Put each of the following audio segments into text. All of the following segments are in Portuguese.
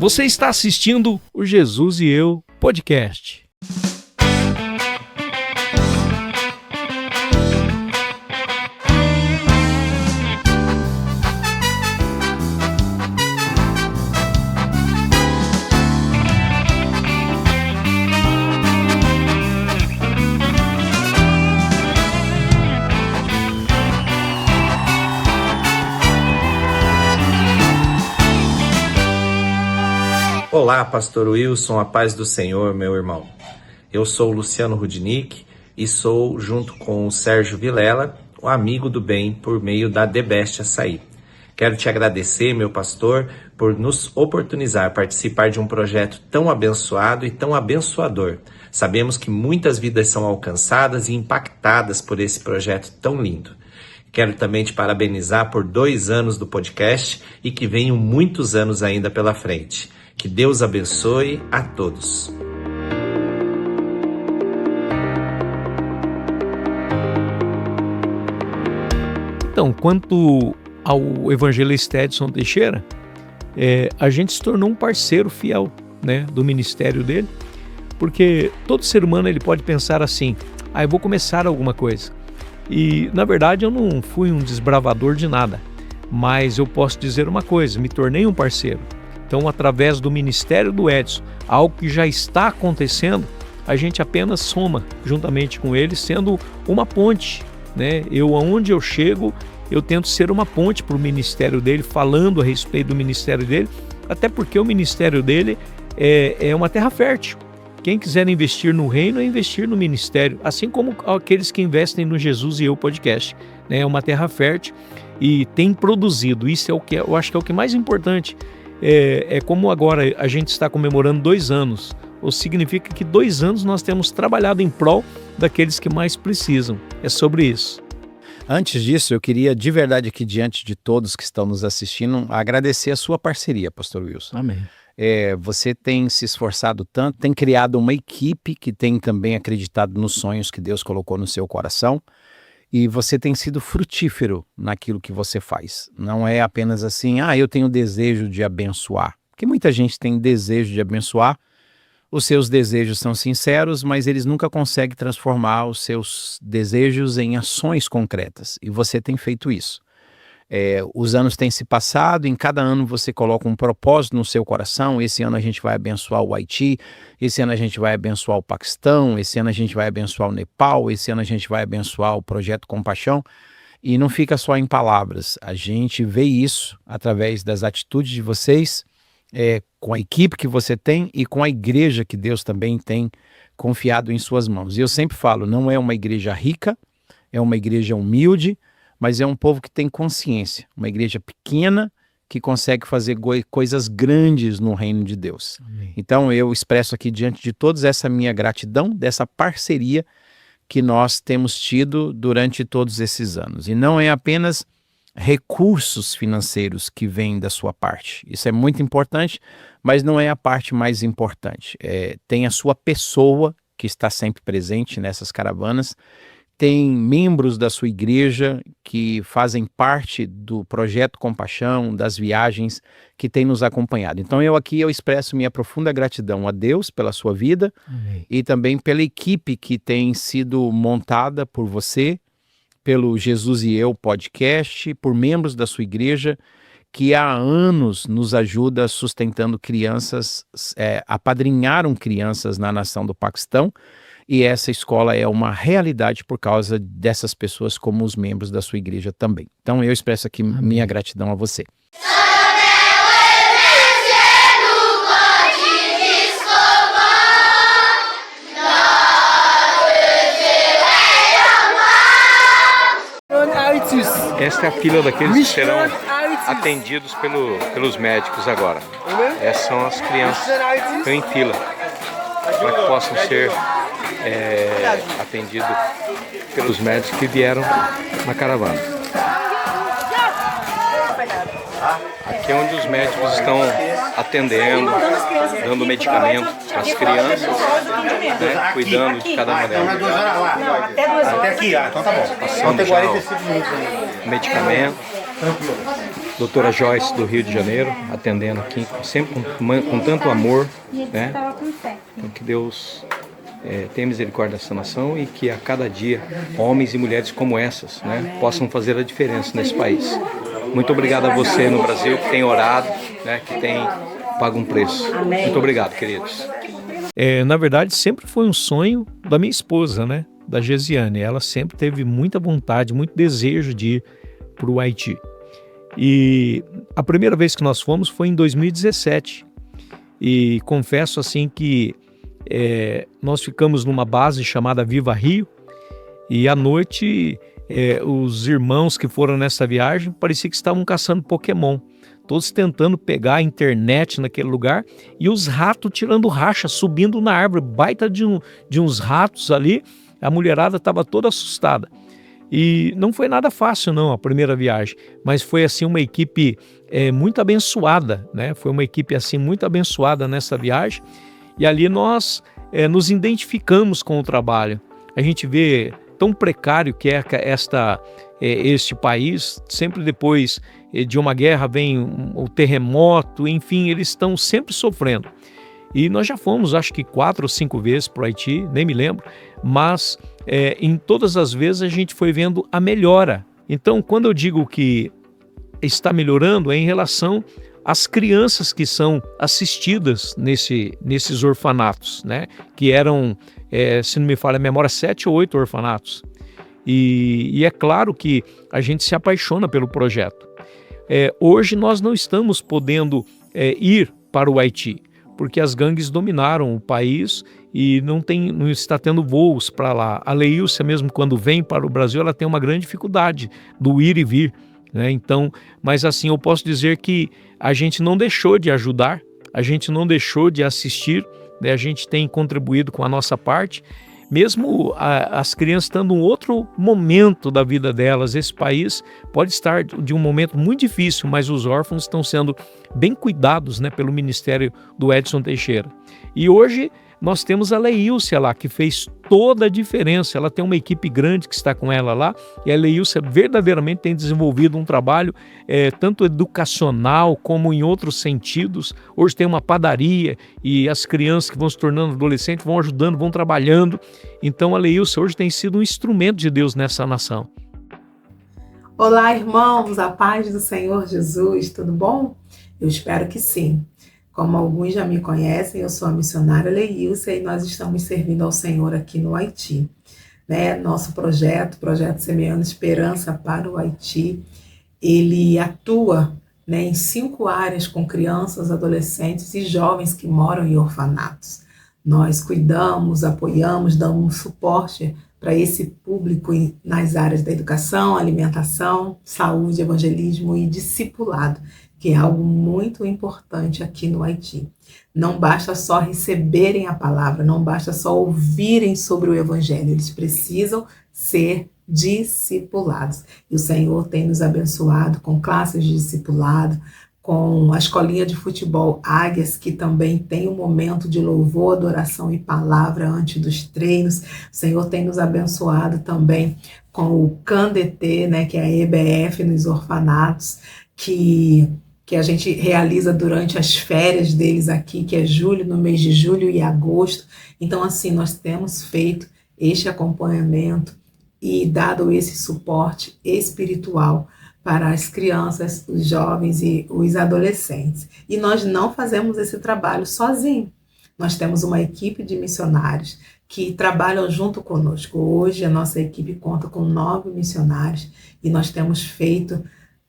Você está assistindo o Jesus e Eu podcast. Olá, Pastor Wilson, a paz do Senhor, meu irmão. Eu sou o Luciano Rudnick e sou, junto com o Sérgio Vilela, o amigo do bem por meio da The Best Açaí. Quero te agradecer, meu pastor, por nos oportunizar participar de um projeto tão abençoado e tão abençoador. Sabemos que muitas vidas são alcançadas e impactadas por esse projeto tão lindo. Quero também te parabenizar por 2 anos do podcast e que venham muitos anos ainda pela frente. Que Deus abençoe a todos. Então, quanto ao evangelista Edson Teixeira, a gente se tornou um parceiro fiel, né, do ministério dele, porque todo ser humano ele pode pensar assim, eu vou começar alguma coisa. E, na verdade, eu não fui um desbravador de nada, mas eu posso dizer uma coisa, me tornei um parceiro. Então, através do ministério do Edson, algo que já está acontecendo, a gente apenas soma juntamente com ele, sendo uma ponte, né? Aonde eu chego, eu tento ser uma ponte para o ministério dele, falando a respeito do ministério dele, até porque o ministério dele é uma terra fértil. Quem quiser investir no reino é investir no ministério, assim como aqueles que investem no Jesus e Eu podcast, né? É uma terra fértil e tem produzido, isso é o que eu acho que é o que mais importante. Como agora a gente está comemorando 2 anos, ou significa que 2 anos nós temos trabalhado em prol daqueles que mais precisam. É sobre isso. Antes disso, eu queria de verdade aqui diante de todos que estão nos assistindo, agradecer a sua parceria, Pastor Wilson. Amém. Você tem se esforçado tanto, tem criado uma equipe que tem também acreditado nos sonhos que Deus colocou no seu coração. E você tem sido frutífero naquilo que você faz. Não é apenas assim, eu tenho desejo de abençoar. Porque muita gente tem desejo de abençoar, os seus desejos são sinceros, mas eles nunca conseguem transformar os seus desejos em ações concretas. E você tem feito isso. Os anos têm se passado, em cada ano você coloca um propósito no seu coração. Esse ano a gente vai abençoar o Haiti, esse ano a gente vai abençoar o Paquistão, esse ano a gente vai abençoar o Nepal, esse ano a gente vai abençoar o Projeto Compaixão. E não fica só em palavras, a gente vê isso através das atitudes de vocês, com a equipe que você tem e com a igreja que Deus também tem confiado em suas mãos. E eu sempre falo, não é uma igreja rica, é uma igreja humilde, mas é um povo que tem consciência, uma igreja pequena que consegue fazer coisas grandes no reino de Deus. Amém. Então eu expresso aqui diante de todos essa minha gratidão, dessa parceria que nós temos tido durante todos esses anos. E não é apenas recursos financeiros que vêm da sua parte. Isso é muito importante, mas não é a parte mais importante. Tem a sua pessoa que está sempre presente nessas caravanas, tem membros da sua igreja que fazem parte do Projeto Compaixão, das viagens que tem nos acompanhado. Então eu expresso minha profunda gratidão a Deus pela sua vida. Amém. E também pela equipe que tem sido montada por você, pelo Jesus e Eu podcast, por membros da sua igreja que há anos nos ajuda sustentando crianças, apadrinharam crianças na nação do Paquistão. E essa escola é uma realidade por causa dessas pessoas como os membros da sua igreja também. Então eu expresso aqui minha gratidão a você. Esta é a fila daqueles que serão atendidos pelos médicos agora. Essas são as crianças que estão em fila para que possam ser atendidos pelos médicos que vieram na caravana. Aqui é onde os médicos estão atendendo, dando medicamento às crianças, né, cuidando de cada uma delas. Até aqui, então tá bom. Passando já o medicamento. doutora Joyce do Rio de Janeiro, atendendo aqui, sempre com tanto amor, né? Então, que Deus tenha misericórdia dessa nação e que a cada dia homens e mulheres como essas, né, possam fazer a diferença nesse país. Muito obrigado a você no Brasil que tem orado, né, que tem pago um preço. Muito obrigado, queridos. Na verdade, sempre foi um sonho da minha esposa, né, da Gesiane. Ela sempre teve muita vontade, muito desejo de ir para o Haiti. E a primeira vez que nós fomos foi em 2017. E confesso assim que nós ficamos numa base chamada Viva Rio, e à noite os irmãos que foram nessa viagem parecia que estavam caçando Pokémon, todos tentando pegar a internet naquele lugar, e os ratos tirando racha, subindo na árvore, baita de uns ratos ali. A mulherada estava toda assustada. E não foi nada fácil não a primeira viagem, mas foi assim uma equipe muito abençoada, né? Foi uma equipe assim muito abençoada nessa viagem, e ali nós nos identificamos com o trabalho. A gente vê tão precário que é este país. Sempre depois de uma guerra vem o terremoto, enfim, eles estão sempre sofrendo. E nós já fomos, acho que 4 ou 5 vezes para o Haiti, nem me lembro, mas em todas as vezes a gente foi vendo a melhora. Então, quando eu digo que está melhorando, é em relação às crianças que são assistidas nesses orfanatos, né? Que eram, se não me falha a memória, 7 ou 8 orfanatos. E é claro que a gente se apaixona pelo projeto. Hoje nós não estamos podendo ir para o Haiti, porque as gangues dominaram o país e não está tendo voos para lá. A Leilcia mesmo, quando vem para o Brasil, ela tem uma grande dificuldade do ir e vir, né? Então, mas assim, eu posso dizer que a gente não deixou de ajudar, a gente não deixou de assistir, né? A gente tem contribuído com a nossa parte, mesmo as crianças estando em outro momento da vida delas. Esse país pode estar de um momento muito difícil, mas os órfãos estão sendo bem cuidados, né, pelo ministério do Edson Teixeira. E hoje nós temos a Leilcia lá, que fez toda a diferença. Ela tem uma equipe grande que está com ela lá, e a Leilcia verdadeiramente tem desenvolvido um trabalho tanto educacional como em outros sentidos. Hoje tem uma padaria e as crianças que vão se tornando adolescentes vão ajudando, vão trabalhando. Então a Leilcia hoje tem sido um instrumento de Deus nessa nação. Olá, irmãos, a paz do Senhor Jesus, tudo bom? Eu espero que sim. Como alguns já me conhecem, eu sou a missionária Leilcia e nós estamos servindo ao Senhor aqui no Haiti, né? Nosso projeto Semeando Esperança para o Haiti, ele atua, né, em 5 áreas com crianças, adolescentes e jovens que moram em orfanatos. Nós cuidamos, apoiamos, damos suporte para esse público nas áreas da educação, alimentação, saúde, evangelismo e discipulado, que é algo muito importante aqui no Haiti. Não basta só receberem a palavra, não basta só ouvirem sobre o evangelho, eles precisam ser discipulados. E o Senhor tem nos abençoado com classes de discipulado, com a escolinha de futebol Águias, que também tem um momento de louvor, adoração e palavra antes dos treinos. O Senhor tem nos abençoado também com o CANDET, né, que é a EBF nos orfanatos, que a gente realiza durante as férias deles aqui, que é julho, no mês de julho e agosto. Então, assim, nós temos feito este acompanhamento e dado esse suporte espiritual para as crianças, os jovens e os adolescentes. E nós não fazemos esse trabalho sozinho. Nós temos uma equipe de missionários que trabalham junto conosco. Hoje a nossa equipe conta com 9 missionários e nós temos feito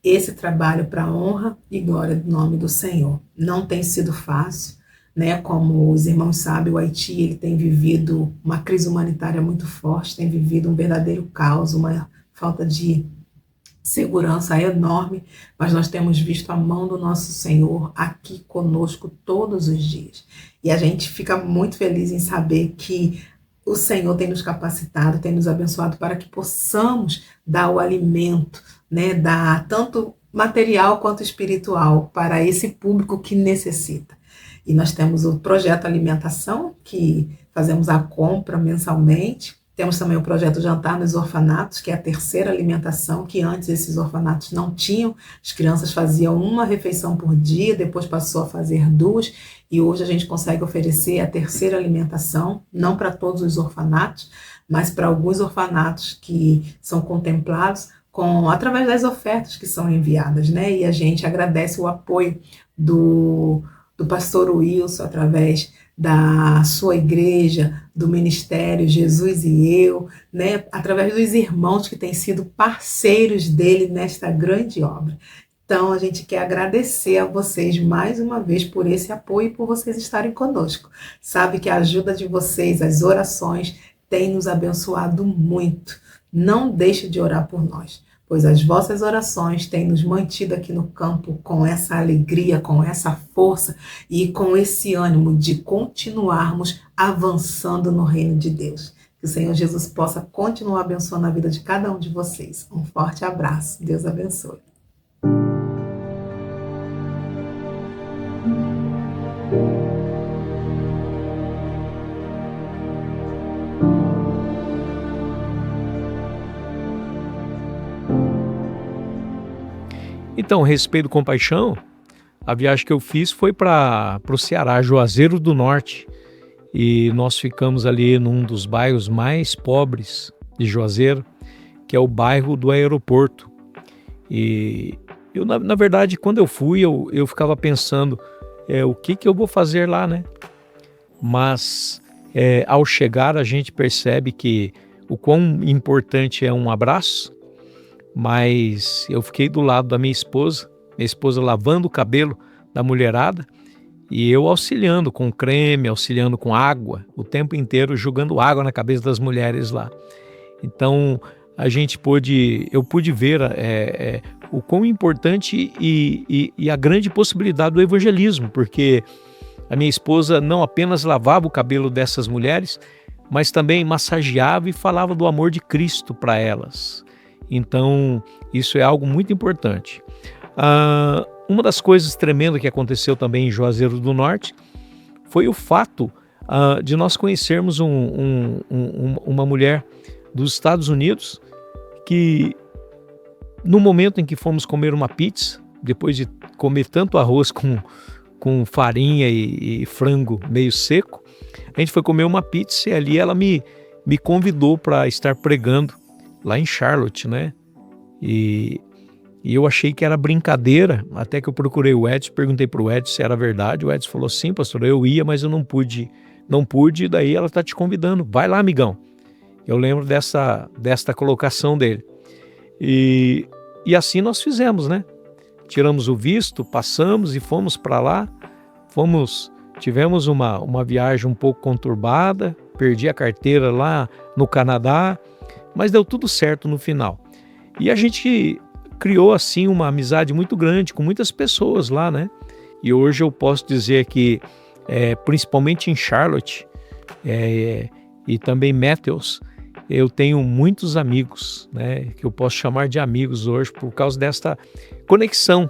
esse trabalho para a honra e glória do nome do Senhor. Não tem sido fácil, né? Como os irmãos sabem, o Haiti ele tem vivido uma crise humanitária muito forte, tem vivido um verdadeiro caos, uma falta de segurança enorme, mas nós temos visto a mão do nosso Senhor aqui conosco todos os dias. E a gente fica muito feliz em saber que o Senhor tem nos capacitado, tem nos abençoado para que possamos dar o alimento, né, dar tanto material quanto espiritual para esse público que necessita. E nós temos o projeto Alimentação, que fazemos a compra mensalmente, Temos também o projeto Jantar nos Orfanatos, que é a terceira alimentação, que antes esses orfanatos não tinham. As crianças faziam uma refeição por dia, depois passou a fazer 2, e hoje a gente consegue oferecer a terceira alimentação, não para todos os orfanatos, mas para alguns orfanatos que são contemplados através das ofertas que são enviadas, né? E a gente agradece o apoio do pastor Wilson, através da sua igreja, do ministério Jesus e Eu, né? Através dos irmãos que têm sido parceiros dele nesta grande obra. Então, a gente quer agradecer a vocês mais uma vez por esse apoio e por vocês estarem conosco. Sabe que a ajuda de vocês, as orações, tem nos abençoado muito. Não deixe de orar por nós, pois as vossas orações têm nos mantido aqui no campo com essa alegria, com essa força e com esse ânimo de continuarmos avançando no reino de Deus. Que o Senhor Jesus possa continuar abençoando a vida de cada um de vocês. Um forte abraço. Deus abençoe. Então, a respeito do Compaixão, a viagem que eu fiz foi para o Ceará, Juazeiro do Norte, e nós ficamos ali num dos bairros mais pobres de Juazeiro, que é o bairro do aeroporto. E eu, na verdade, quando eu fui, eu ficava pensando, o que eu vou fazer lá, né? Mas ao chegar a gente percebe que o quão importante é um abraço, mas eu fiquei do lado da minha esposa lavando o cabelo da mulherada e eu auxiliando com creme, auxiliando com água, o tempo inteiro jogando água na cabeça das mulheres lá. Então eu pude ver o quão importante e a grande possibilidade do evangelismo, porque a minha esposa não apenas lavava o cabelo dessas mulheres, mas também massageava e falava do amor de Cristo para elas. Então, isso é algo muito importante. Uma das coisas tremendas que aconteceu também em Juazeiro do Norte foi o fato de nós conhecermos uma mulher dos Estados Unidos que, no momento em que fomos comer uma pizza, depois de comer tanto arroz com farinha e frango meio seco, a gente foi comer uma pizza e ali ela me convidou para estar pregando lá em Charlotte, né? E eu achei que era brincadeira, até que eu procurei o Edson, perguntei para o Edson se era verdade. O Edson falou, sim, pastor, eu ia, mas eu não pude, e daí ela está te convidando, vai lá, amigão. Eu lembro desta colocação dele. E assim nós fizemos, né? Tiramos o visto, passamos e fomos para lá. Tivemos uma viagem um pouco conturbada, perdi a carteira lá no Canadá, mas deu tudo certo no final. E a gente criou assim uma amizade muito grande com muitas pessoas lá, né? E hoje eu posso dizer que, principalmente em Charlotte e também Matthews, eu tenho muitos amigos, né? Que eu posso chamar de amigos hoje por causa desta conexão.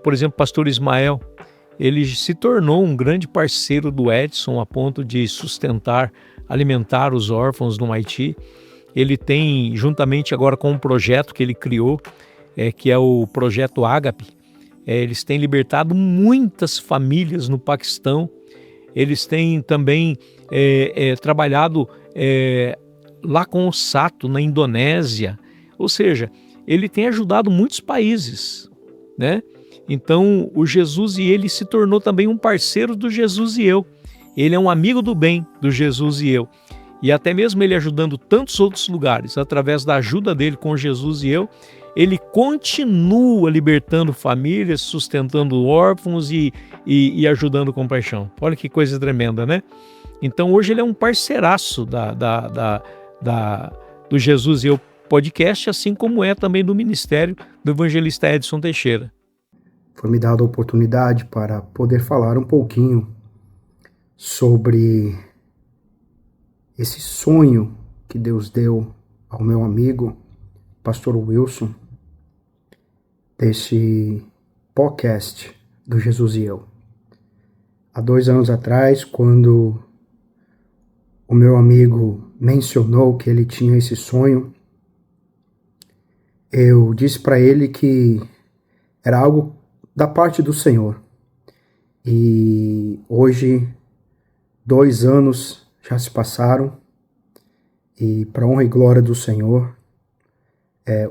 Por exemplo, o pastor Ismael, ele se tornou um grande parceiro do Edson a ponto de alimentar os órfãos no Haiti. Ele tem, juntamente agora com um projeto que ele criou, que é o Projeto Ágape, eles têm libertado muitas famílias no Paquistão. Eles têm também trabalhado lá com o Sato, na Indonésia. Ou seja, ele tem ajudado muitos países, né? Então, o Jesus e ele se tornou também um parceiro do Jesus e Eu. Ele é um amigo do bem do Jesus e Eu. E até mesmo ele ajudando tantos outros lugares, através da ajuda dele com Jesus e Eu, ele continua libertando famílias, sustentando órfãos e ajudando com paixão. Olha que coisa tremenda, né? Então hoje ele é um parceiraço do Jesus e Eu podcast, assim como é também do ministério do evangelista Edson Teixeira. Foi me dada a oportunidade para poder falar um pouquinho sobre esse sonho que Deus deu ao meu amigo, pastor Wilson, desse podcast do Jesus e Eu. Há 2 anos atrás, quando o meu amigo mencionou que ele tinha esse sonho, eu disse para ele que era algo da parte do Senhor. E hoje, 2 anos já se passaram, e para honra e glória do Senhor,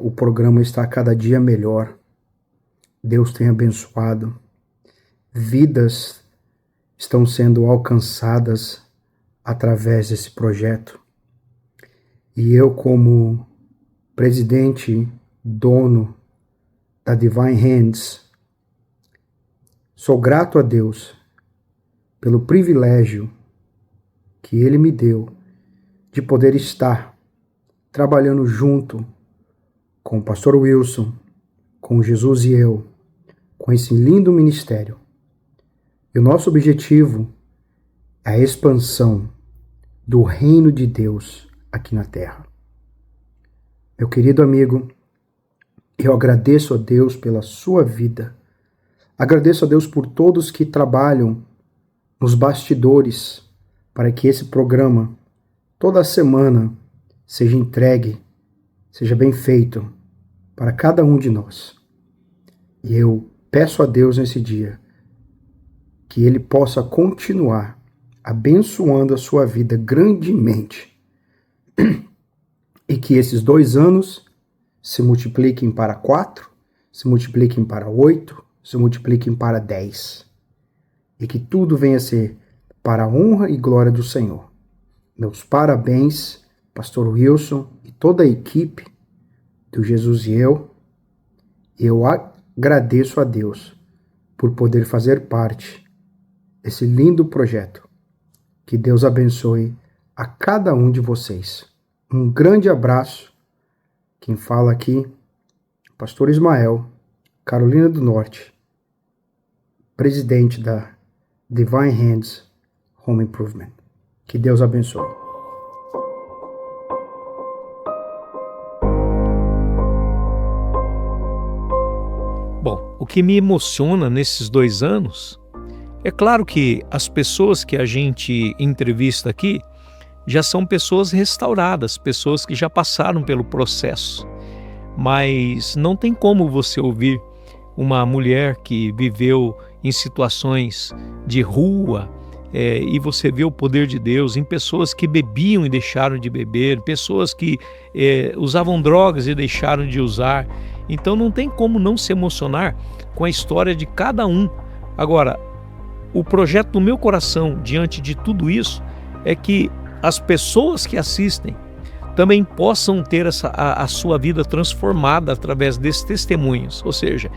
o programa está cada dia melhor. Deus tem abençoado, vidas estão sendo alcançadas através desse projeto. E eu, como presidente, dono da Divine Hands, sou grato a Deus pelo privilégio que Ele me deu de poder estar trabalhando junto com o pastor Wilson, com Jesus e eu, com esse lindo ministério. E o nosso objetivo é a expansão do reino de Deus aqui na terra. Meu querido amigo, eu agradeço a Deus pela sua vida. Agradeço a Deus por todos que trabalham nos bastidores para que esse programa, toda semana, seja entregue, seja bem feito para cada um de nós. E eu peço a Deus nesse dia que Ele possa continuar abençoando a sua vida grandemente e que esses 2 anos se multipliquem para 4, se multipliquem para 8, se multipliquem para 10. E que tudo venha a ser para a honra e glória do Senhor. Meus parabéns, pastor Wilson e toda a equipe do Jesus e eu. Eu agradeço a Deus por poder fazer parte desse lindo projeto. Que Deus abençoe a cada um de vocês. Um grande abraço. Quem fala aqui, pastor Ismael, Carolina do Norte, presidente da Divine Hands Home Improvement. Que Deus abençoe. Bom, o que me emociona nesses 2 anos, é claro que as pessoas que a gente entrevista aqui já são pessoas restauradas, pessoas que já passaram pelo processo. Mas não tem como você ouvir uma mulher que viveu em situações de rua, e você vê o poder de Deus em pessoas que bebiam e deixaram de beber, pessoas que usavam drogas e deixaram de usar. Então não tem como não se emocionar com a história de cada um. Agora, o projeto do meu coração diante de tudo isso é que as pessoas que assistem também possam ter a sua vida transformada através desses testemunhos. Ou seja,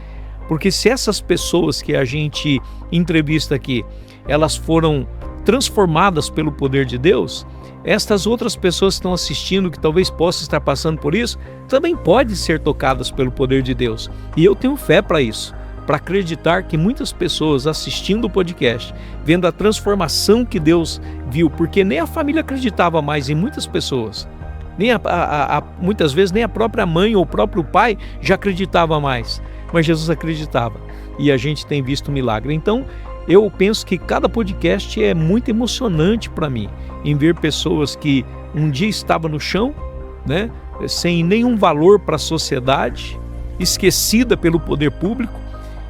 porque se essas pessoas que a gente entrevista aqui, elas foram transformadas pelo poder de Deus, estas outras pessoas que estão assistindo, que talvez possam estar passando por isso, também podem ser tocadas pelo poder de Deus. E eu tenho fé para isso, para acreditar que muitas pessoas assistindo o podcast, vendo a transformação que Deus viu, porque nem a família acreditava mais em muitas pessoas, nem muitas vezes nem a própria mãe ou o próprio pai já acreditava mais, mas Jesus acreditava, e a gente tem visto milagre. Então eu penso que cada podcast é muito emocionante para mim, em ver pessoas que um dia estavam no chão, né, sem nenhum valor para a sociedade, esquecida pelo poder público,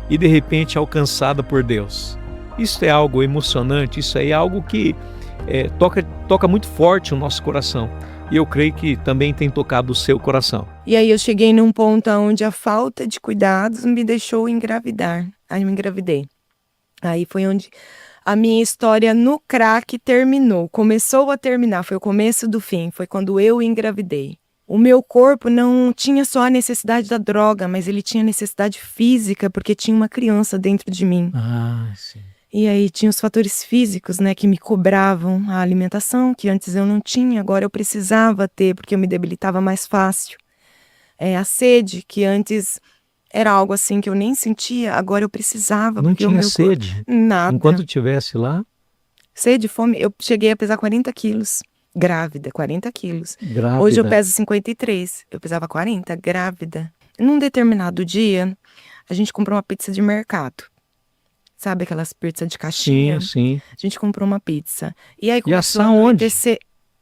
e de repente alcançada por Deus. Isso é algo emocionante, isso é algo que toca muito forte o nosso coração. E eu creio que também tem tocado o seu coração. E aí eu cheguei num ponto onde a falta de cuidados me deixou engravidar. Aí eu engravidei. Aí foi onde a minha história no crack terminou. Começou a terminar, foi o começo do fim. Foi quando eu engravidei. O meu corpo não tinha só a necessidade da droga, mas ele tinha necessidade física, porque tinha uma criança dentro de mim. Ah, sim. E aí tinha os fatores físicos, né, que me cobravam a alimentação, que antes eu não tinha, agora eu precisava ter, porque eu me debilitava mais fácil. A sede, que antes era algo assim que eu nem sentia, agora eu precisava. Não porque tinha o meu sede? corpo... Nada. Enquanto estivesse lá? Sede, fome, eu cheguei a pesar 40 quilos. Grávida, 40 quilos. Grávida. Hoje eu peso 53, eu pesava 40, grávida. Num determinado dia, a gente comprou uma pizza de mercado. Sabe aquelas pizzas de caixinha? Sim, sim. A gente comprou uma pizza. E aí E começou assar a onde? anoitecer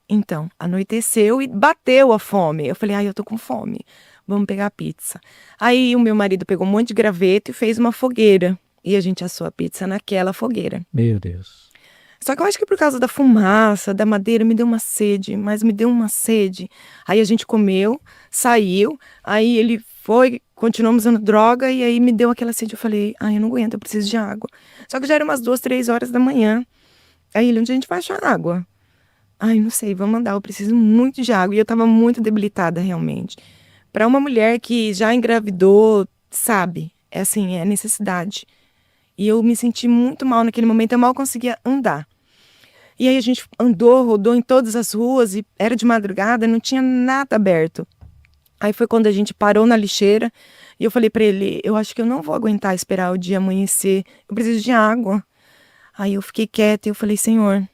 Então, anoiteceu e bateu a fome. Eu falei, ai, eu tô com fome, vamos pegar a pizza. Aí o meu marido pegou um monte de graveto e fez uma fogueira. E a gente assou a pizza naquela fogueira. Meu Deus. Só que eu acho que por causa da fumaça, da madeira, me deu uma sede, mas me deu uma sede. Aí a gente comeu, saiu, aí ele foi, continuamos usando droga, e aí me deu aquela sede. Eu falei, ai, eu não aguento, eu preciso de água. Só que já era umas 2, 3 horas da manhã. Aí ele, onde a gente vai achar água? Ai, não sei, vamos andar, eu preciso muito de água. E eu tava muito debilitada, realmente. Para uma mulher que já engravidou, sabe, é assim, é necessidade. E eu me senti muito mal naquele momento, eu mal conseguia andar. E aí a gente andou, rodou em todas as ruas, e era de madrugada, não tinha nada aberto. Aí foi quando a gente parou na lixeira, e eu falei para ele, eu acho que eu não vou aguentar esperar o dia amanhecer, eu preciso de água. Aí eu fiquei quieta e eu falei, Senhor...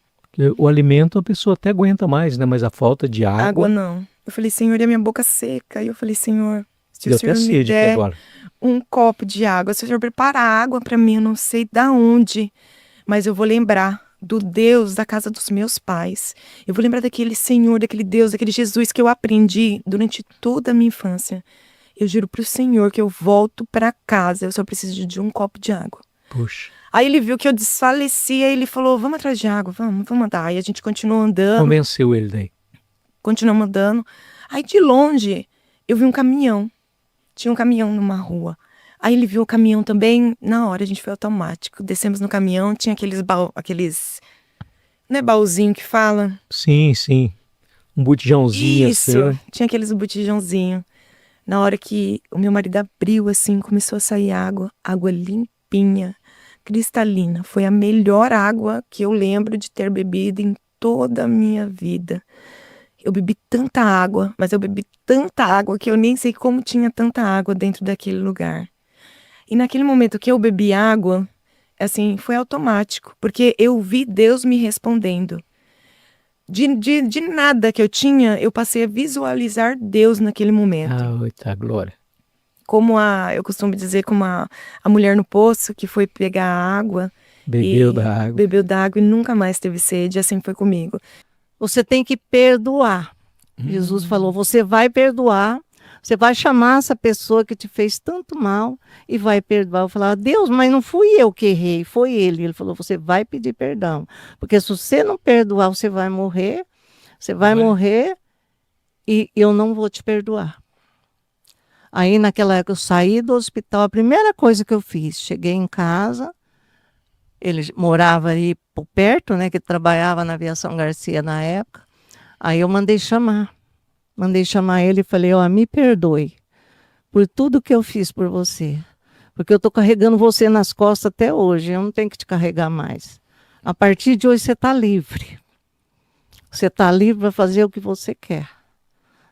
O alimento a pessoa até aguenta mais, né? Mas a falta de água... Água não. Eu falei, Senhor, e a minha boca seca. E eu falei, Senhor, se Deu o Senhor até me sede aqui der agora. um copo de água, se o Senhor preparar água para mim, eu não sei da onde, mas eu vou lembrar do Deus da casa dos meus pais. Eu vou lembrar daquele Senhor, daquele Deus, daquele Jesus que eu aprendi durante toda a minha infância. Eu juro pro Senhor que eu volto para casa, eu só preciso de um copo de água. Puxa. Aí ele viu que eu desfalecia e ele falou, vamos atrás de água, vamos andar. Aí a gente continuou andando. Convenceu ele daí. Continuamos andando. Aí de longe eu vi um caminhão. Tinha um caminhão numa rua. Aí ele viu o caminhão também. Na hora a gente foi automático. Descemos no caminhão, tinha aqueles... Não é baúzinho que fala? Sim, sim. Um botijãozinho Isso, assim. tinha aqueles botijãozinhos. Na hora que o meu marido abriu assim, começou a sair água. Água limpinha, cristalina. Foi a melhor água que eu lembro de ter bebido em toda a minha vida. Eu bebi tanta água, mas eu bebi tanta água que eu nem sei como tinha tanta água dentro daquele lugar. E naquele momento que eu bebi água, assim, foi automático, porque eu vi Deus me respondendo. De nada que eu tinha, eu passei a visualizar Deus naquele momento. Ah, tá, glória. Como eu costumo dizer, como a mulher no poço que foi pegar a água. Bebeu da água. Bebeu da água e nunca mais teve sede, assim foi comigo. Você tem que perdoar. Jesus falou, você vai perdoar, você vai chamar essa pessoa que te fez tanto mal e vai perdoar. Eu falava, Deus, mas não fui eu que errei, foi ele. Ele falou, você vai pedir perdão, porque se você não perdoar, você vai morrer e eu não vou te perdoar. Aí naquela época eu saí do hospital, a primeira coisa que eu fiz, cheguei em casa, ele morava ali por perto, né, que trabalhava na Aviação Garcia na época. Aí eu mandei chamar ele e falei, me perdoe por tudo que eu fiz por você, porque eu estou carregando você nas costas até hoje, eu não tenho que te carregar mais. A partir de hoje você está livre. Você está livre para fazer o que você quer,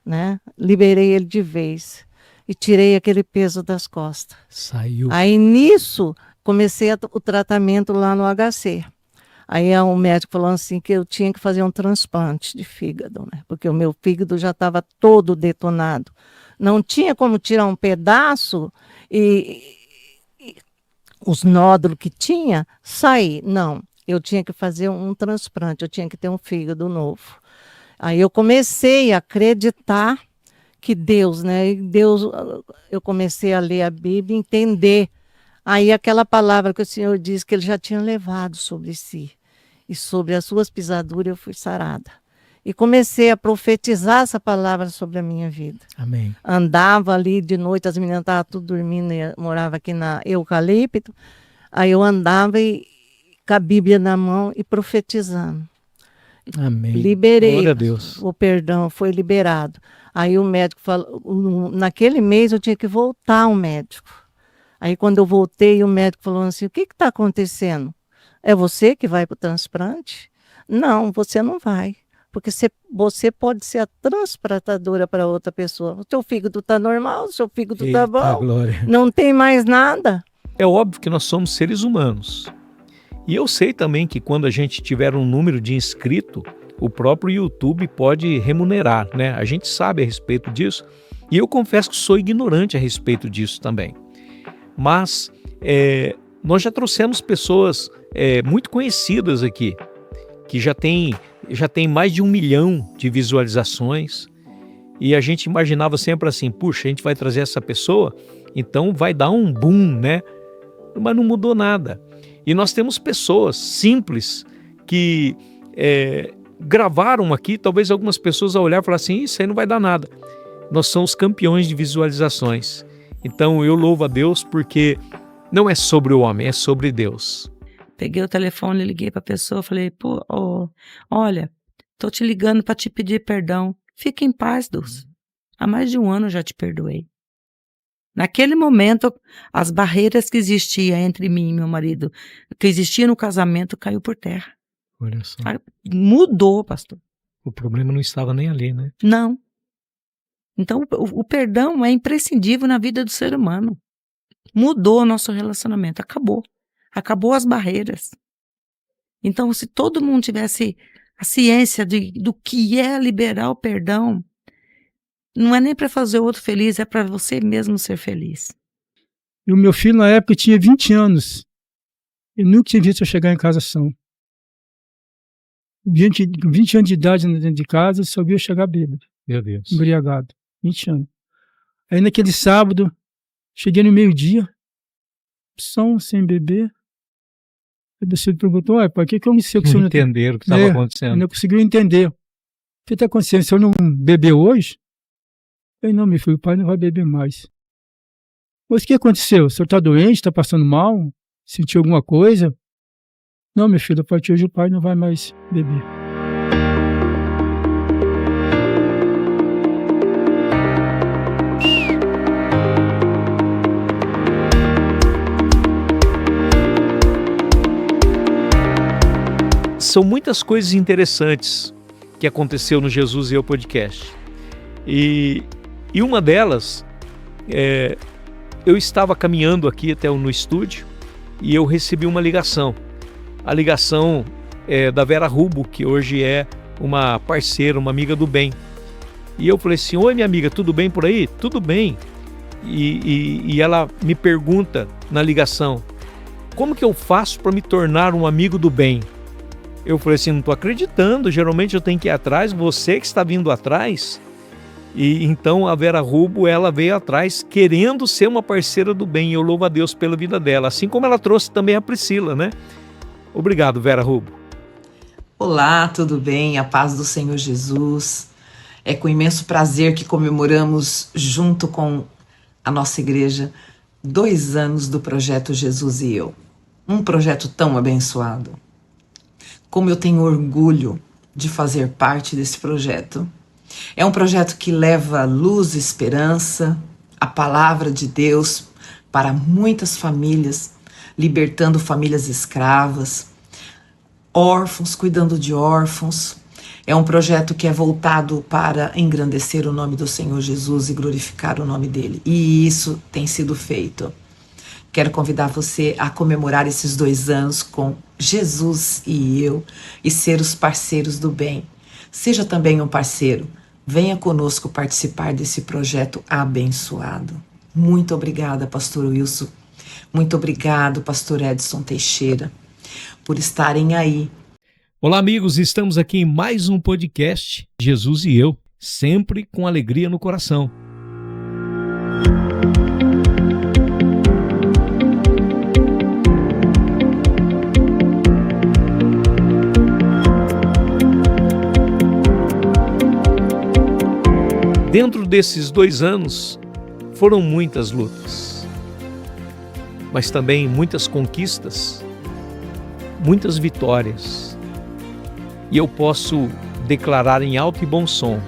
né? Liberei ele de vez e tirei aquele peso das costas. Saiu. Aí nisso comecei o tratamento lá no HC. Aí o médico falou assim que eu tinha que fazer um transplante de fígado, né? Porque o meu fígado já estava todo detonado. Não tinha como tirar um pedaço e os nódulos que tinha sair. Não, eu tinha que fazer um transplante, eu tinha que ter um fígado novo. Aí eu comecei a acreditar que Deus, né? Deus, eu comecei a ler a Bíblia, entender. Aí aquela palavra que o Senhor disse que ele já tinha levado sobre si. E sobre as suas pisaduras eu fui sarada. E comecei a profetizar essa palavra sobre a minha vida. Amém. Andava ali de noite, as meninas estavam tudo dormindo, eu morava aqui na Eucalipto. Aí eu andava com a Bíblia na mão e profetizando. Amém. Liberei. Glória a Deus. O perdão foi liberado. Aí o médico falou, naquele mês eu tinha que voltar ao médico. Aí quando eu voltei, o médico falou assim, o que está acontecendo? É você que vai para o transplante? Não, você não vai. Porque você pode ser a transplantadora para outra pessoa. O seu fígado está normal, o seu fígado está bom. Glória. Não tem mais nada. É óbvio que nós somos seres humanos. E eu sei também que quando a gente tiver um número de inscritos, o próprio YouTube pode remunerar, né? A gente sabe a respeito disso. E eu confesso que sou ignorante a respeito disso também. Mas nós já trouxemos pessoas muito conhecidas aqui, que já têm já tem mais de 1 milhão de visualizações. E a gente imaginava sempre assim, puxa, a gente vai trazer essa pessoa, então vai dar um boom, né? Mas não mudou nada. E nós temos pessoas simples que gravaram aqui, talvez algumas pessoas ao olhar e falar assim, isso aí não vai dar nada. Nós somos campeões de visualizações. Então eu louvo a Deus porque não é sobre o homem, é sobre Deus. Peguei o telefone, liguei para a pessoa, falei, pô, olha, tô te ligando para te pedir perdão. Fica em paz, Dulce. Há mais de 1 ano eu já te perdoei. Naquele momento, as barreiras que existiam entre mim e meu marido, que existia no casamento, caiu por terra. Olha só. Mudou, pastor. O problema não estava nem ali, né? Não. Então, o perdão é imprescindível na vida do ser humano. Mudou o nosso relacionamento, acabou. Acabou as barreiras. Então, se todo mundo tivesse a ciência do que é liberar o perdão, não é nem para fazer o outro feliz, é para você mesmo ser feliz. E o meu filho, na época, tinha 20 anos. E nunca tinha visto eu chegar em casa são. 20 anos de idade dentro de casa, só vi eu chegar bêbado. Meu Deus. Embriagado. 20 anos. Aí naquele sábado, cheguei no meio-dia, som, sem beber. Aí o senhor perguntou, pai, o que aconteceu? Que o senhor não entenderam o que estava acontecendo. Não conseguiu entender. O que está acontecendo? O senhor não bebeu hoje? Eu falei, não, meu filho, o pai não vai beber mais. Mas o que aconteceu? O senhor está doente? Está passando mal? Sentiu alguma coisa? Não, meu filho, a partir de hoje o pai não vai mais beber. São muitas coisas interessantes que aconteceu no Jesus e Eu podcast. E uma delas, eu estava caminhando aqui até no estúdio e eu recebi uma ligação. A ligação é da Vera Rubo, que hoje é uma parceira, uma amiga do bem. E eu falei assim, oi minha amiga, tudo bem por aí? Tudo bem. E ela me pergunta na ligação, como que eu faço para me tornar um amigo do bem? Eu falei assim, não estou acreditando, geralmente eu tenho que ir atrás, você que está vindo atrás. E então a Vera Rubo, ela veio atrás querendo ser uma parceira do bem, e eu louvo a Deus pela vida dela, assim como ela trouxe também a Priscila, né? Obrigado, Vera Rubo. Olá, tudo bem? A paz do Senhor Jesus. É com imenso prazer que comemoramos junto com a nossa igreja 2 anos do projeto Jesus e Eu. Um projeto tão abençoado. Como eu tenho orgulho de fazer parte desse projeto. É um projeto que leva luz e esperança, a palavra de Deus para muitas famílias, libertando famílias escravas, órfãos, cuidando de órfãos. É um projeto que é voltado para engrandecer o nome do Senhor Jesus e glorificar o nome dele. E isso tem sido feito. Quero convidar você a comemorar esses 2 anos com Jesus e Eu e ser os parceiros do bem. Seja também um parceiro. Venha conosco participar desse projeto abençoado. Muito obrigada, pastor Wilson. Muito obrigado, pastor Edson Teixeira, por estarem aí. Olá, amigos. Estamos aqui em mais um podcast, Jesus e Eu, sempre com alegria no coração. Dentro desses 2 anos, foram muitas lutas, mas também muitas conquistas, muitas vitórias. E eu posso declarar em alto e bom som,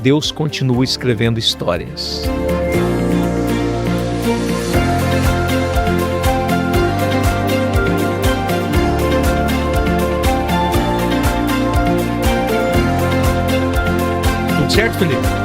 Deus continua escrevendo histórias. Tudo certo, Felipe?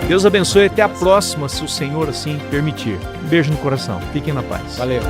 Deus abençoe, até a próxima, se o Senhor assim permitir. Um beijo no coração. Fiquem na paz. Valeu.